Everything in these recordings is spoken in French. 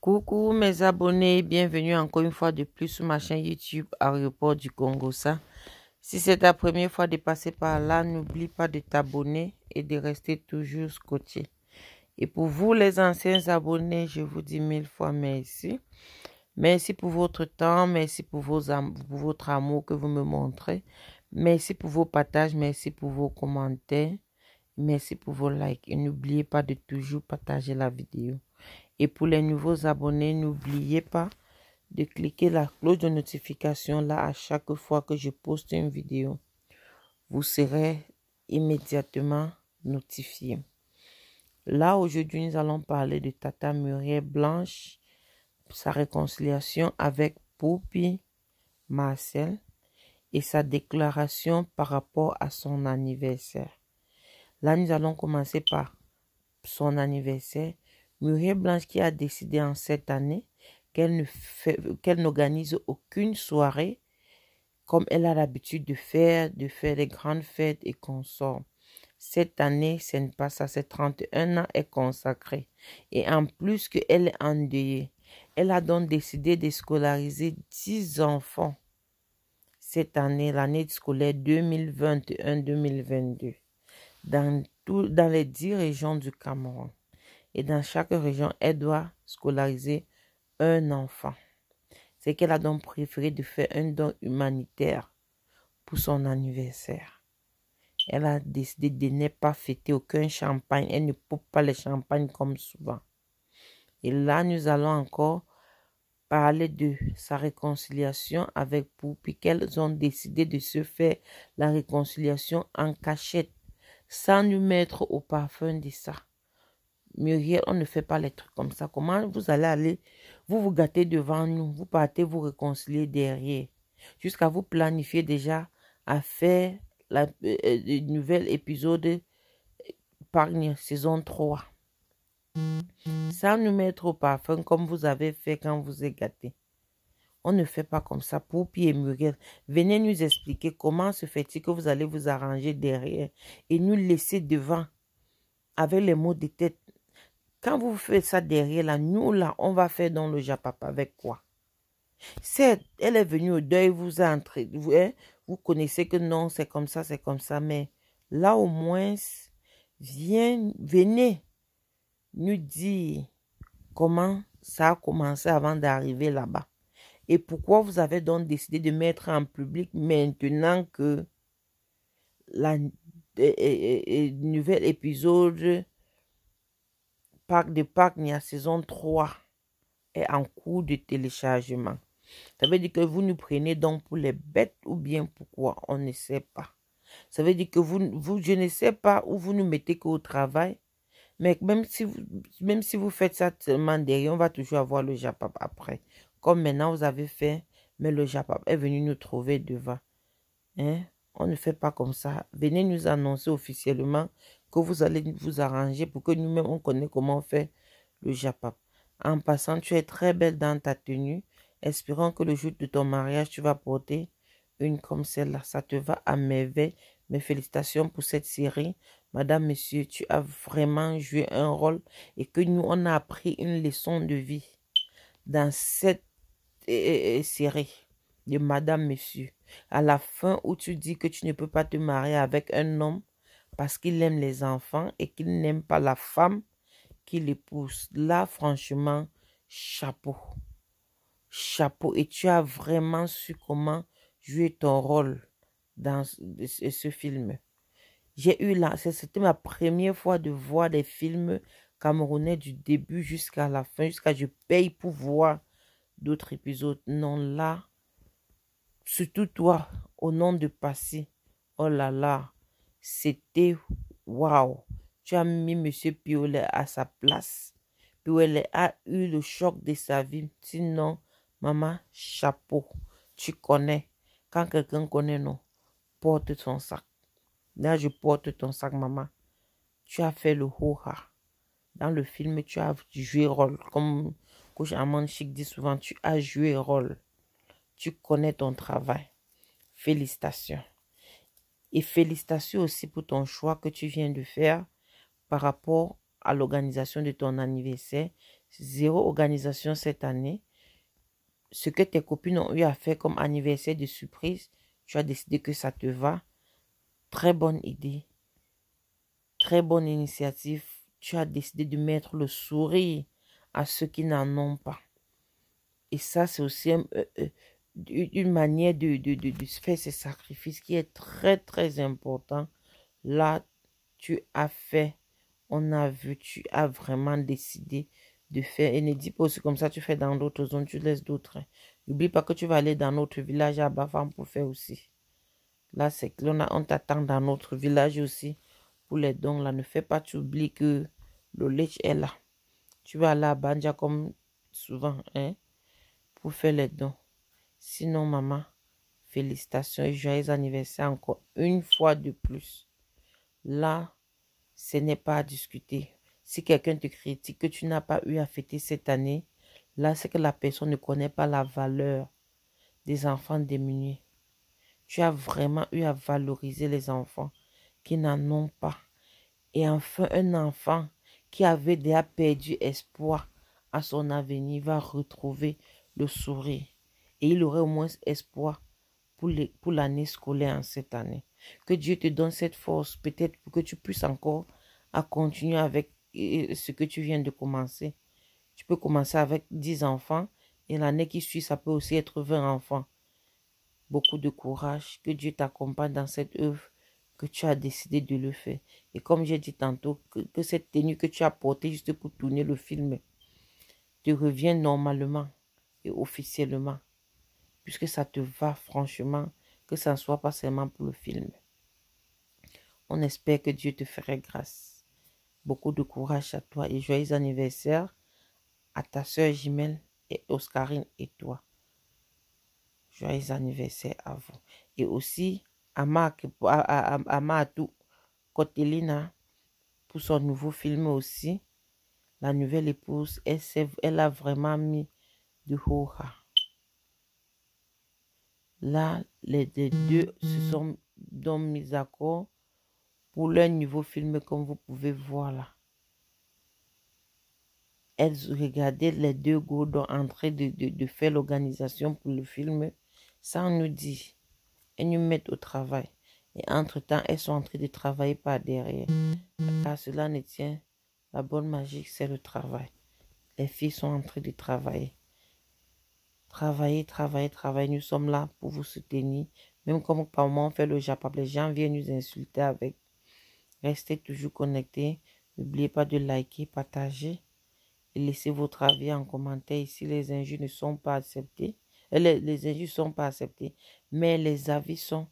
Coucou mes abonnés, bienvenue encore une fois de plus sur ma chaîne YouTube Aéroport du Congo. Si c'est ta première fois de passer par là, n'oublie pas de t'abonner et de rester toujours scotché. Et pour vous les anciens abonnés, je vous dis 1000 fois merci. Merci pour votre temps, merci pour votre amour que vous me montrez. Merci pour vos partages, merci pour vos commentaires, merci pour vos likes. Et n'oubliez pas de toujours partager la vidéo. Et pour les nouveaux abonnés, n'oubliez pas de cliquer la cloche de notification là à chaque fois que je poste une vidéo. Vous serez immédiatement notifié. Là, aujourd'hui, nous allons parler de Tata Muriel Blanche, sa réconciliation avec Poupie Marcel et sa déclaration par rapport à son anniversaire. Là, nous allons commencer par son anniversaire. Muriel Blanche qui a décidé en cette année qu'elle n'organise aucune soirée comme elle a l'habitude de faire des grandes fêtes et consorts. Cette année, ce n'est pas ça, ses 31 ans est consacré. Et en plus qu'elle est endeuillée, elle a donc décidé de scolariser 10 enfants cette année, l'année scolaire 2021-2022, dans les 10 régions du Cameroun. Et dans chaque région, elle doit scolariser un enfant. C'est qu'elle a donc préféré de faire un don humanitaire pour son anniversaire. Elle a décidé de ne pas fêter aucun champagne. Elle ne coupe pas les champagnes comme souvent. Et là, nous allons encore parler de sa réconciliation avec Poupie, qu'elles ont décidé de se faire la réconciliation en cachette, sans nous mettre au parfum de ça. Muriel, on ne fait pas les trucs comme ça. Comment vous allez aller, vous gâtez devant nous, vous partez vous réconcilier derrière, jusqu'à vous planifier déjà à faire le nouvel épisode Pargne saison 3. Sans nous mettre au parfum comme vous avez fait quand vous êtes gâtés. On ne fait pas comme ça. Poupie et Muriel, venez nous expliquer comment se fait-il que vous allez vous arranger derrière et nous laisser devant avec les mots de tête. Quand vous faites ça derrière, là, nous, là, on va faire dans le Japapa avec quoi? Certes, elle est venue au deuil, vous a entré, vous connaissez que non, c'est comme ça, mais là, au moins, venez nous dire comment ça a commencé avant d'arriver là-bas. Et pourquoi vous avez donc décidé de mettre en public maintenant que la nouvel épisode Parc de Pargne, saison 3 est en cours de téléchargement. Ça veut dire que vous nous prenez donc pour les bêtes ou bien pourquoi? On ne sait pas. Ça veut dire que je ne sais pas où vous nous mettez qu'au travail. Mais même si vous faites ça seulement derrière, on va toujours avoir le Japap après. Comme maintenant vous avez fait, mais le Japap est venu nous trouver devant. Hein? On ne fait pas comme ça. Venez nous annoncer officiellement que vous allez vous arranger pour que nous-mêmes on connaît comment faire le Japap. En passant, tu es très belle dans ta tenue. Espérons que le jour de ton mariage, tu vas porter une comme celle-là. Ça te va à merveille. Mes félicitations pour cette série. Madame, monsieur, tu as vraiment joué un rôle et que nous, on a appris une leçon de vie dans cette série de Madame, monsieur. À la fin où tu dis que tu ne peux pas te marier avec un homme parce qu'il aime les enfants et qu'il n'aime pas la femme qui l'épouse. Là, franchement, chapeau. Chapeau. Et tu as vraiment su comment jouer ton rôle dans ce film. J'ai eu là, c'était ma première fois de voir des films camerounais du début jusqu'à la fin, jusqu'à je paye pour voir d'autres épisodes. Non, là, surtout toi, au nom de Passy, oh là là, c'était waouh. Tu as mis Monsieur Piolet à sa place. Piolet a eu le choc de sa vie. Sinon, maman, chapeau. Tu connais. Quand quelqu'un connaît, non, porte ton sac. Là, je porte ton sac, maman. Tu as fait le ho-ha. Dans le film, tu as joué rôle. Comme Coach Amand Chic dit souvent, tu as joué rôle. Tu connais ton travail. Félicitations. Et félicitations aussi pour ton choix que tu viens de faire par rapport à l'organisation de ton anniversaire. Zéro organisation cette année. Ce que tes copines ont eu à faire comme anniversaire de surprise, tu as décidé que ça te va. Très bonne idée. Très bonne initiative. Tu as décidé de mettre le sourire à ceux qui n'en ont pas. Et ça, c'est aussi une manière de faire ces sacrifices qui est très, très important. Là, tu as fait, on a vu, tu as vraiment décidé de faire. Et ne dis pas aussi comme ça, tu fais dans d'autres zones, tu laisses d'autres. N'oublie pas que tu vas aller dans notre village à Bafam pour faire aussi. Là, c'est que on t'attend dans notre village aussi pour les dons. Là, ne fais pas, tu oublies que le lech est là. Tu vas aller à Banja comme souvent, hein, pour faire les dons. Sinon, maman, félicitations et joyeux anniversaire encore une fois de plus. Là, ce n'est pas à discuter. Si quelqu'un te critique que tu n'as pas eu à fêter cette année, là, c'est que la personne ne connaît pas la valeur des enfants démunis. Tu as vraiment eu à valoriser les enfants qui n'en ont pas. Et enfin, un enfant qui avait déjà perdu espoir à son avenir va retrouver le sourire. Et il aurait au moins espoir pour l'année scolaire en cette année. Que Dieu te donne cette force, peut-être pour que tu puisses encore à continuer avec ce que tu viens de commencer. Tu peux commencer avec 10 enfants et l'année qui suit, ça peut aussi être 20 enfants. Beaucoup de courage, que Dieu t'accompagne dans cette œuvre que tu as décidé de le faire. Et comme j'ai dit tantôt, que cette tenue que tu as portée juste pour tourner le film te revienne normalement et officiellement, puisque ça te va franchement, que ça ne soit pas seulement pour le film. On espère que Dieu te ferait grâce. Beaucoup de courage à toi et joyeux anniversaire à ta soeur Jimel et Oscarine et toi. Joyeux anniversaire à vous. Et aussi à Matou Cotelina pour son nouveau film aussi. La nouvelle épouse, elle a vraiment mis de Hoha. Là, les deux se sont donc mis d'accord pour leur nouveau film, comme vous pouvez voir là. Elles regardaient les deux gourdons en train de faire l'organisation pour le film. Ça, on nous dit. Elles nous mettent au travail. Et entre-temps, elles sont en train de travailler par derrière. Car cela ne tient. La bonne magie, c'est le travail. Les filles sont en train de travailler. Travailler, travailler, travailler. Nous sommes là pour vous soutenir. Même comme par moment on fait le Japon, les gens viennent nous insulter avec. Restez toujours connectés. N'oubliez pas de liker, partager et laissez votre avis en commentaire. Ici, les injures ne sont pas acceptées. Les injures ne sont pas acceptées. Mais les avis sont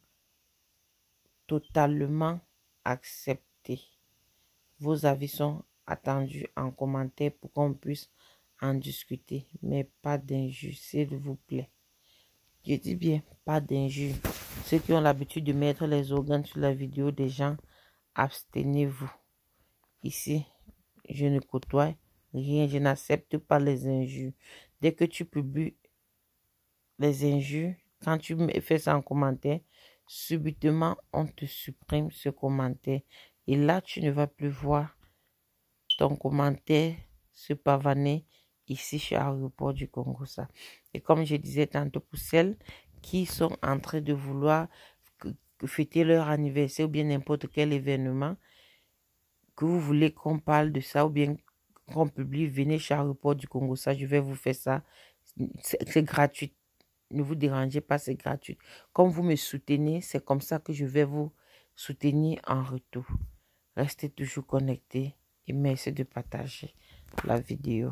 totalement acceptés. Vos avis sont attendus en commentaire pour qu'on puisse en discuter. Mais pas d'injures, s'il vous plaît. Je dis bien, pas d'injures. Ceux qui ont l'habitude de mettre les organes sur la vidéo des gens, abstenez-vous. Ici, je ne côtoie rien, je n'accepte pas les injures. Dès que tu publies les injures, quand tu me fais ça en commentaire, subitement, on te supprime ce commentaire. Et là, tu ne vas plus voir ton commentaire se pavaner ici chez Aéroport du Congo. Ça. Et comme je disais tantôt, pour celles qui sont en train de vouloir fêter leur anniversaire ou bien n'importe quel événement, que vous voulez qu'on parle de ça ou bien qu'on publie, venez chez Aéroport du Congo. Ça, je vais vous faire ça. C'est gratuit. Ne vous dérangez pas, c'est gratuit. Comme vous me soutenez, c'est comme ça que je vais vous soutenir en retour. Restez toujours connectés et merci de partager la vidéo.